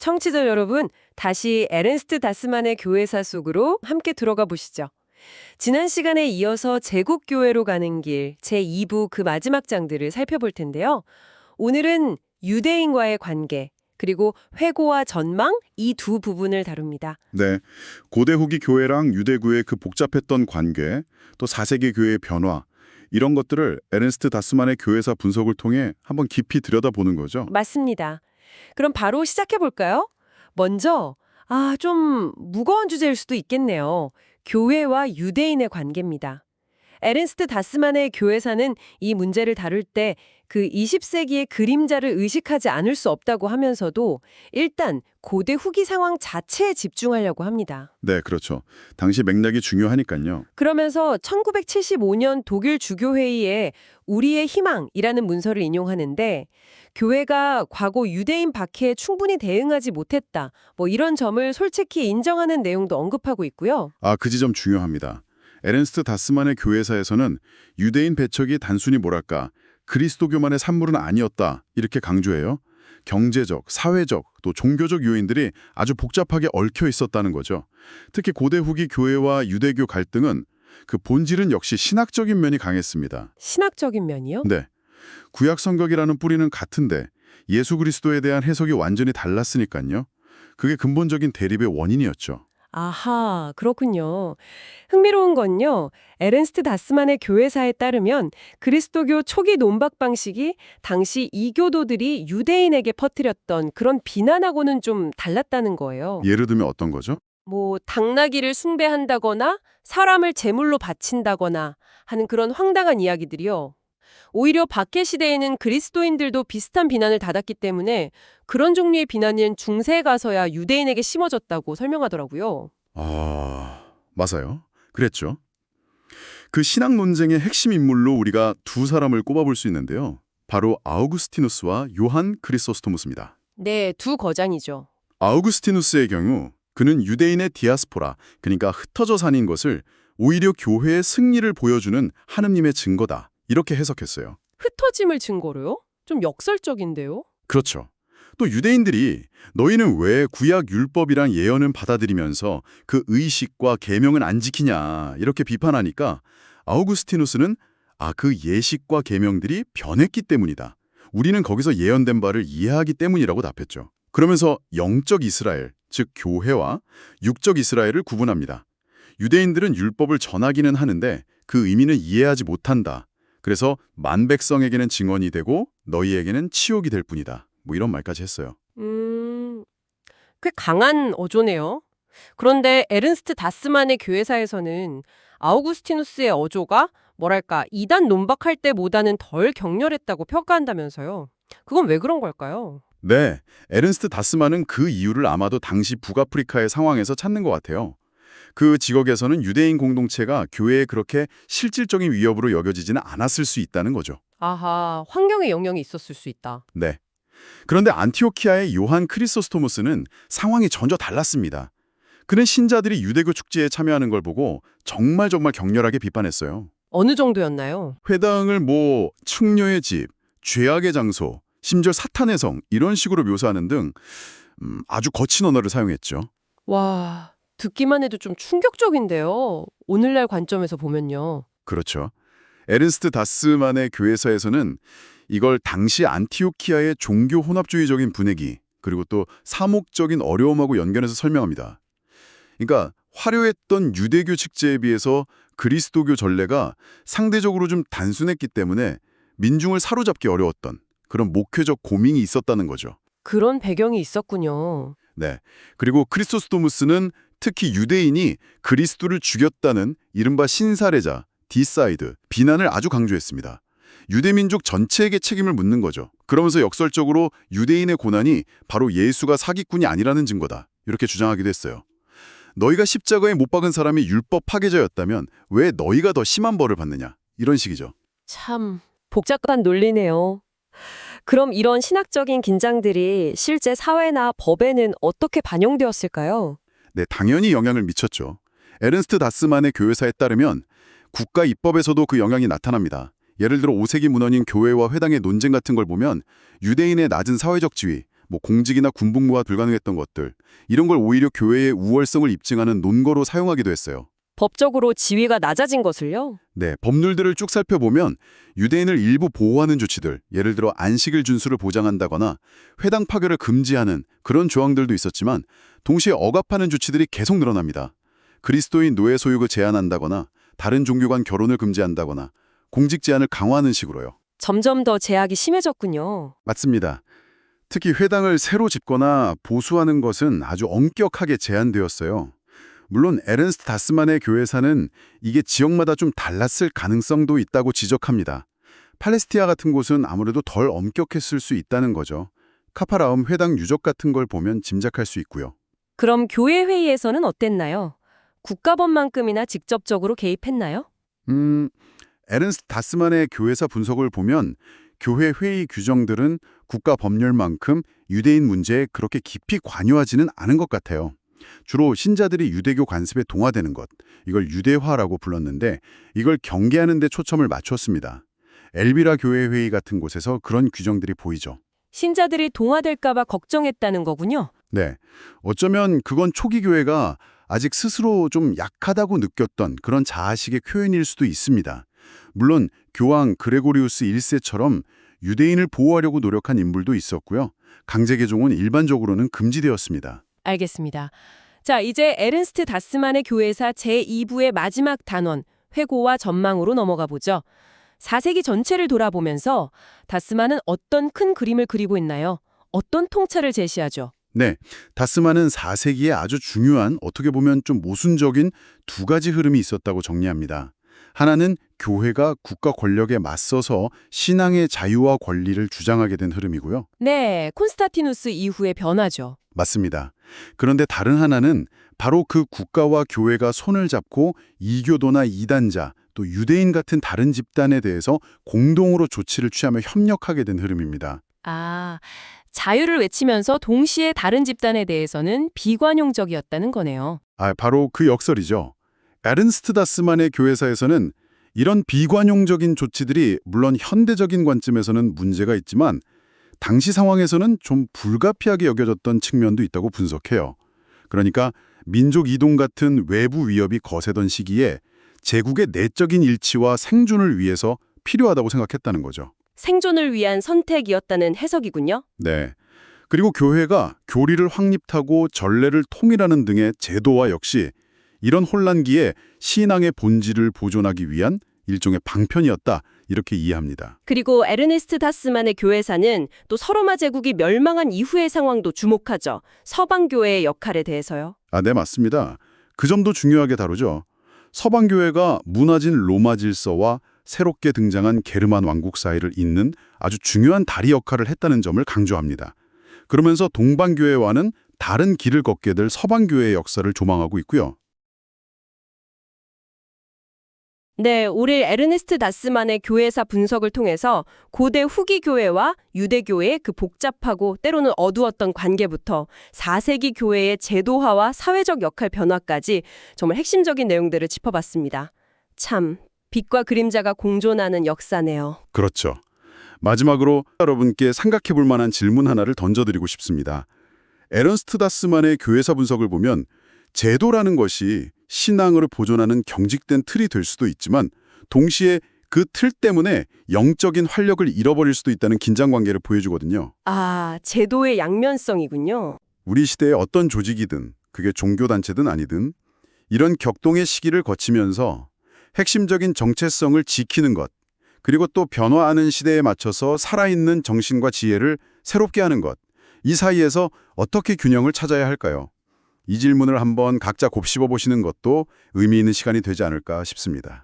청취자 여러분, 다시 에른스트 다스만의 교회사 속으로 함께 들어가 보시죠. 지난 시간에 이어서 제국교회로 가는 길 제2부 그 마지막 장들을 살펴볼 텐데요. 오늘은 유대인과의 관계, 그리고 회고와 전망 이 두 부분을 다룹니다. 네, 고대 후기 교회랑 유대교의 그 복잡했던 관계, 또 4세기 교회의 변화, 이런 것들을 에른스트 다스만의 교회사 분석을 통해 한번 깊이 들여다보는 거죠. 맞습니다. 그럼 바로 시작해 볼까요? 먼저 좀 무거운 주제일 수도 있겠네요. 교회와 유대인의 관계입니다. 에른스트 다스만의 교회사는 이 문제를 다룰 때 그 20세기의 그림자를 의식하지 않을 수 없다고 하면서도 일단 고대 후기 상황 자체에 집중하려고 합니다. 네, 그렇죠. 당시 맥락이 중요하니까요. 그러면서 1975년 독일 주교회의에 우리의 희망이라는 문서를 인용하는데 교회가 과거 유대인 박해에 충분히 대응하지 못했다. 이런 점을 솔직히 인정하는 내용도 언급하고 있고요. 그 지점 중요합니다. 에른스트 다스만의 교회사에서는 유대인 배척이 단순히 뭐랄까 그리스도교만의 산물은 아니었다 이렇게 강조해요. 경제적, 사회적, 또 종교적 요인들이 아주 복잡하게 얽혀 있었다는 거죠. 특히 고대 후기 교회와 유대교 갈등은 그 본질은 역시 신학적인 면이 강했습니다. 신학적인 면이요? 네, 구약 성경이라는 뿌리는 같은데 예수 그리스도에 대한 해석이 완전히 달랐으니까요. 그게 근본적인 대립의 원인이었죠. 아하, 그렇군요. 흥미로운 건요. 에른스트 다스만의 교회사에 따르면 그리스도교 초기 논박 방식이 당시 이교도들이 유대인에게 퍼뜨렸던 그런 비난하고는 좀 달랐다는 거예요. 예를 들면 어떤 거죠? 당나귀를 숭배한다거나 사람을 제물로 바친다거나 하는 그런 황당한 이야기들이요. 오히려 박해 시대에는 그리스도인들도 비슷한 비난을 받았기 때문에 그런 종류의 비난은 중세에 가서야 유대인에게 심어졌다고 설명하더라고요. 맞아요. 그랬죠. 그 신학 논쟁의 핵심 인물로 우리가 두 사람을 꼽아볼 수 있는데요. 바로 아우구스티누스와 요한 크리소스토무스입니다. 네, 두 거장이죠. 아우구스티누스의 경우 그는 유대인의 디아스포라, 그러니까 흩어져 사는 것을 오히려 교회의 승리를 보여주는 하느님의 증거다. 이렇게 해석했어요. 흩어짐을 증거로요? 좀 역설적인데요? 그렇죠. 또 유대인들이 너희는 왜 구약 율법이랑 예언은 받아들이면서 그 의식과 계명은 안 지키냐 이렇게 비판하니까 아우구스티누스는 그 예식과 계명들이 변했기 때문이다. 우리는 거기서 예언된 바를 이해하기 때문이라고 답했죠. 그러면서 영적 이스라엘, 즉 교회와 육적 이스라엘을 구분합니다. 유대인들은 율법을 전하기는 하는데 그 의미는 이해하지 못한다. 그래서 만백성에게는 증언이 되고 너희에게는 치욕이 될 뿐이다. 이런 말까지 했어요. 꽤 강한 어조네요. 그런데 에른스트 다스만의 교회사에서는 아우구스티누스의 어조가 이단 논박할 때보다는 덜 격렬했다고 평가한다면서요. 그건 왜 그런 걸까요? 네, 에른스트 다스만은 그 이유를 아마도 당시 북아프리카의 상황에서 찾는 것 같아요. 그 지역에서는 유대인 공동체가 교회에 그렇게 실질적인 위협으로 여겨지지는 않았을 수 있다는 거죠. 아하, 환경의 영향이 있었을 수 있다. 네. 그런데 안티오키아의 요한 크리소스토무스는 상황이 전혀 달랐습니다. 그는 신자들이 유대교 축제에 참여하는 걸 보고 정말 격렬하게 비판했어요. 어느 정도였나요? 회당을 충녀의 집, 죄악의 장소, 심지어 사탄의 성 이런 식으로 묘사하는 등 아주 거친 언어를 사용했죠. 와, 듣기만 해도 좀 충격적인데요. 오늘날 관점에서 보면요. 그렇죠. 에른스트 다스만의 교회사에서는 이걸 당시 안티오키아의 종교 혼합주의적인 분위기 그리고 또 사목적인 어려움하고 연결해서 설명합니다. 그러니까 화려했던 유대교 축제에 비해서 그리스도교 전례가 상대적으로 좀 단순했기 때문에 민중을 사로잡기 어려웠던 그런 목회적 고민이 있었다는 거죠. 그런 배경이 있었군요. 네. 그리고 크리소스토무스는 특히 유대인이 그리스도를 죽였다는 이른바 신살해자, 디사이드, 비난을 아주 강조했습니다. 유대민족 전체에게 책임을 묻는 거죠. 그러면서 역설적으로 유대인의 고난이 바로 예수가 사기꾼이 아니라는 증거다. 이렇게 주장하기도 했어요. 너희가 십자가에 못 박은 사람이 율법 파괴자였다면 왜 너희가 더 심한 벌을 받느냐. 이런 식이죠. 참 복잡한 논리네요. 그럼 이런 신학적인 긴장들이 실제 사회나 법에는 어떻게 반영되었을까요? 네, 당연히 영향을 미쳤죠. 에른스트 다스만의 교회사에 따르면 국가 입법에서도 그 영향이 나타납니다. 예를 들어 5세기 문헌인 교회와 회당의 논쟁 같은 걸 보면 유대인의 낮은 사회적 지위, 뭐 공직이나 군복무가 불가능했던 것들, 이런 걸 오히려 교회의 우월성을 입증하는 논거로 사용하기도 했어요. 법적으로 지위가 낮아진 것을요? 네, 법률들을 쭉 살펴보면 유대인을 일부 보호하는 조치들, 예를 들어 안식일 준수를 보장한다거나 회당 파견을 금지하는 그런 조항들도 있었지만 동시에 억압하는 조치들이 계속 늘어납니다. 그리스도인 노예 소유를 제한한다거나 다른 종교 간 결혼을 금지한다거나 공직 제한을 강화하는 식으로요. 점점 더 제약이 심해졌군요. 맞습니다. 특히 회당을 새로 짓거나 보수하는 것은 아주 엄격하게 제한되었어요. 물론 에른스트 다스만의 교회사는 이게 지역마다 좀 달랐을 가능성도 있다고 지적합니다. 팔레스티아 같은 곳은 아무래도 덜 엄격했을 수 있다는 거죠. 카파라움 회당 유적 같은 걸 보면 짐작할 수 있고요. 그럼 교회 회의에서는 어땠나요? 국가법만큼이나 직접적으로 개입했나요? 에른스트 다스만의 교회사 분석을 보면 교회 회의 규정들은 국가 법률만큼 유대인 문제에 그렇게 깊이 관여하지는 않은 것 같아요. 주로 신자들이 유대교 관습에 동화되는 것, 이걸 유대화라고 불렀는데 이걸 경계하는 데 초점을 맞췄습니다. 엘비라 교회 회의 같은 곳에서 그런 규정들이 보이죠. 신자들이 동화될까 봐 걱정했다는 거군요. 네, 어쩌면 그건 초기 교회가 아직 스스로 좀 약하다고 느꼈던 그런 자아식의 표현일 수도 있습니다. 물론 교황 그레고리우스 1세처럼 유대인을 보호하려고 노력한 인물도 있었고요. 강제 개종은 일반적으로는 금지되었습니다. 알겠습니다. 자, 이제 에른스트 다스만의 교회사 제2부의 마지막 단원, 회고와 전망으로 넘어가 보죠. 4세기 전체를 돌아보면서 다스만은 어떤 큰 그림을 그리고 있나요? 어떤 통찰을 제시하죠? 네, 다스만은 4세기에 아주 중요한 어떻게 보면 좀 모순적인 두 가지 흐름이 있었다고 정리합니다. 하나는 교회가 국가 권력에 맞서서 신앙의 자유와 권리를 주장하게 된 흐름이고요. 네, 콘스타티누스 이후의 변화죠. 맞습니다. 그런데 다른 하나는 바로 그 국가와 교회가 손을 잡고 이교도나 이단자, 또 유대인 같은 다른 집단에 대해서 공동으로 조치를 취하며 협력하게 된 흐름입니다. 아, 자유를 외치면서 동시에 다른 집단에 대해서는 비관용적이었다는 거네요. 바로 그 역설이죠. 에른스트 다스만의 교회사에서는 이런 비관용적인 조치들이 물론 현대적인 관점에서는 문제가 있지만 당시 상황에서는 좀 불가피하게 여겨졌던 측면도 있다고 분석해요. 그러니까 민족 이동 같은 외부 위협이 거세던 시기에 제국의 내적인 일치와 생존을 위해서 필요하다고 생각했다는 거죠. 생존을 위한 선택이었다는 해석이군요. 네. 그리고 교회가 교리를 확립하고 전례를 통일하는 등의 제도와 역시 이런 혼란기에 신앙의 본질을 보존하기 위한 일종의 방편이었다, 이렇게 이해합니다. 그리고 에르네스트 다스만의 교회사는 또 서로마 제국이 멸망한 이후의 상황도 주목하죠. 서방교회의 역할에 대해서요. 네, 맞습니다. 그 점도 중요하게 다루죠. 서방교회가 무너진 로마 질서와 새롭게 등장한 게르만 왕국 사이를 잇는 아주 중요한 다리 역할을 했다는 점을 강조합니다. 그러면서 동방교회와는 다른 길을 걷게 될 서방교회의 역사를 조망하고 있고요. 네, 오늘 에르네스트 다스만의 교회사 분석을 통해서 고대 후기 교회와 유대교회의 그 복잡하고 때로는 어두웠던 관계부터 4세기 교회의 제도화와 사회적 역할 변화까지 정말 핵심적인 내용들을 짚어봤습니다. 참, 빛과 그림자가 공존하는 역사네요. 그렇죠. 마지막으로 여러분께 생각해 볼 만한 질문 하나를 던져드리고 싶습니다. 에른스트 다스만의 교회사 분석을 보면 제도라는 것이 신앙으로 보존하는 경직된 틀이 될 수도 있지만 동시에 그 틀 때문에 영적인 활력을 잃어버릴 수도 있다는 긴장관계를 보여주거든요. 아, 제도의 양면성이군요. 우리 시대의 어떤 조직이든 그게 종교단체든 아니든 이런 격동의 시기를 거치면서 핵심적인 정체성을 지키는 것, 그리고 또 변화하는 시대에 맞춰서 살아있는 정신과 지혜를 새롭게 하는 것, 이 사이에서 어떻게 균형을 찾아야 할까요? 이 질문을 한번 각자 곱씹어 보시는 것도 의미 있는 시간이 되지 않을까 싶습니다.